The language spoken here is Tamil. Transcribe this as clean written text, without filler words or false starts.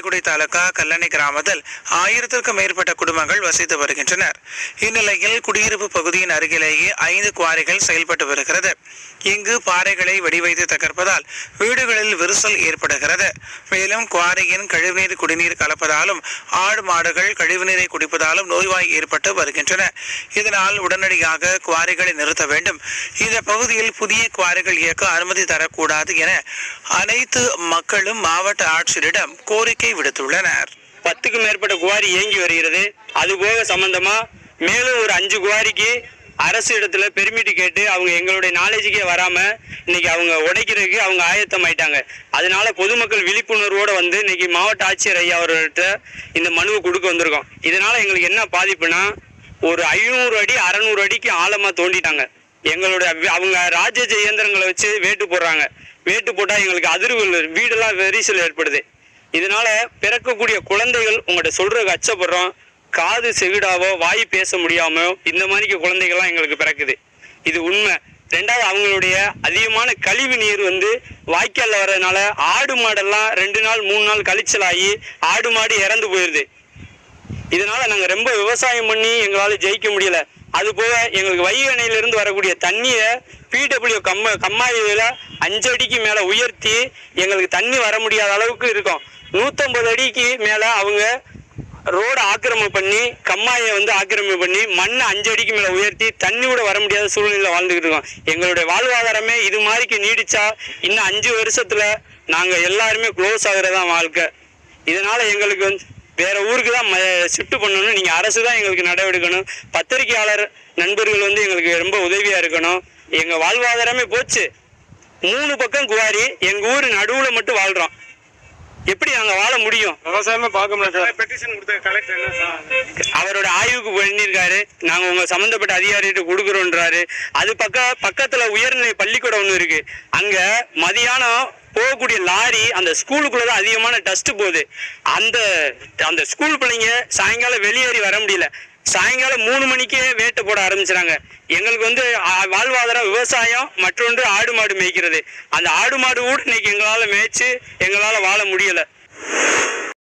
குடி தாலுகா கல்லணை கிராமத்தில் 1000க்கும் மேற்பட்ட குடும்பங்கள் வசித்து வருகின்றனர். இந்நிலையில் குடியிருப்பு பகுதியின் அருகிலேயே 5 குவாரிகள் செயல்பட்டு வருகிறது. இங்கு பாறைகளை வெடிவைத்து தகர்ப்பதால் வீடுகளில் விரிசல் ஏற்படுகிறது. மேலும் குவாரியின் கழிவுநீர் குடிநீர் கலப்பதாலும் ஆடு மாடுகள் கழிவுநீரை குடிப்பதாலும் நோய்வாய் ஏற்பட்டு வருகின்றன. இதனால் உடனடியாக குவாரிகளை நிறுத்த வேண்டும். இந்த பகுதியில் புதிய குவாரிகள் இயக்க அனுமதி தரக்கூடாது என அனைத்து மக்களும் மாவட்ட ஆட்சியரிடம் கோரிக்கை விடுத்துள்ளனர். 10க்கும் மேற்பட்ட குவாரி இயங்கி வருகிறது. அதுபோக சம்பந்தமா மேலும் ஒரு 5 குவாரிக்கு அரசு இடத்துல பெர்மிட் கேட்டு அவங்க எங்களுடைய நாலேஜுக்கே வராம இன்னைக்கு அவங்க உடைக்கிறதுக்கு அவங்க ஆயத்தம் ஆயிட்டாங்க. அதனால பொதுமக்கள் விழிப்புணர்வோடு வந்து இன்னைக்கு மாவட்ட ஆட்சியர் ஐயா அவர்கள்ட்ட இந்த மனுவை கொடுக்க வந்திருக்கோம். இதனால எங்களுக்கு என்ன பாதிப்புனா, ஒரு 500 அடி 600 அடிக்கு ஆழமா தோண்டிட்டாங்க. எங்களுடைய அவங்க ராஜ்ய இயந்திரங்களை வச்சு வேட்டு போடுறாங்க. வேட்டு போட்டா எங்களுக்கு அதிர்வுகள் வீடெல்லாம் விரிசல் ஏற்படுது. இதனால பிறக்கக்கூடிய குழந்தைகள் உங்கள்கிட்ட சொல்றதுக்கு அச்சப்படுறோம். காது செவிடாவோ வாய் பேச முடியாமோ இந்த மாதிரி குழந்தைகள்லாம் எங்களுக்கு பிறக்குது. இது உண்மை. 2வது, அவங்களுடைய அதிகமான கழிவு நீர் வந்து வாய்க்காலில் வர்றதுனால ஆடு மாடெல்லாம் 2 நாள் 3 நாள் கழிச்சலாகி ஆடு மாடு இறந்து போயிடுது. இதனால நாங்கள் ரொம்ப விவசாயம் பண்ணி எங்களால் ஜெயிக்க முடியல. அதுபோக எங்களுக்கு வைகை அணையிலிருந்து வரக்கூடிய தண்ணியை பிடபிள்யூ கம்மாயில் 5 அடிக்கு மேலே உயர்த்தி எங்களுக்கு தண்ணி வர முடியாத அளவுக்கு இருக்கும். 150 அடிக்கு மேலே அவங்க ரோடு ஆக்கிரமிப்பு பண்ணி கம்மாயை வந்து ஆக்கிரமிப்பு பண்ணி மண்ணை 5 அடிக்கு மேலே உயர்த்தி தண்ணி கூட வர முடியாத சூழ்நிலையில் வாழ்ந்துக்கிட்டு இருக்கோம். எங்களுடைய வாழ்வாதாரமே இது மாதிரிக்கு நீடிச்சா இன்னும் 5 வருஷத்துல நாங்கள் எல்லாருமே க்ளோஸ் ஆகுறதான் வாழ்க்கை. இதனால எங்களுக்கு வந்து வேற ஊருக்கு தான் ஷிஃப்ட் பண்ணணும். நீங்கள் அரசு தான் எங்களுக்கு நடவடிக்கணும். பத்திரிகையாளர் நண்பர்கள் வந்து எங்களுக்கு ரொம்ப உதவியா இருக்கணும். எங்கள் வாழ்வாதாரமே போச்சு. 3 பக்கம் குவாரி, எங்கள் ஊர் நடுவில் மட்டும் வாழ்கிறோம். எப்படி நாங்கள் வாழ முடியும்? விவசாயமே பார்க்க முடியாது. பெட்டிஷன் கொடுத்த கலெக்டர் என்ன அவரோட ஆய்வுக்கு பண்ணியிருக்காரு. நாங்கள் உங்கள் சம்மந்தப்பட்ட அதிகாரிகிட்ட கொடுக்குறோன்றாரு. அது பக்கத்தில் உயர்நிலை பள்ளிக்கூடம் ஒன்று இருக்கு. அங்கே மதியானம் போகக்கூடிய லாரி அந்த ஸ்கூலுக்குள்ள தான் அதிகமான டஸ்ட் போகுது. அந்த ஸ்கூல் பிள்ளைங்க சாயங்காலம் வெளியேறி வர முடியல. சாயங்காலம் 3 மணிக்கே வேட்டை போட ஆரம்பிச்சுறாங்க. எங்களுக்கு வந்து வாழ்வாதாரம் விவசாயம், மற்றொன்று ஆடு மாடு மேய்க்கிறது. அந்த ஆடு மாடு கூட இன்னைக்கு எங்களால் மேய்ச்சி எங்களால் வாழ முடியலை.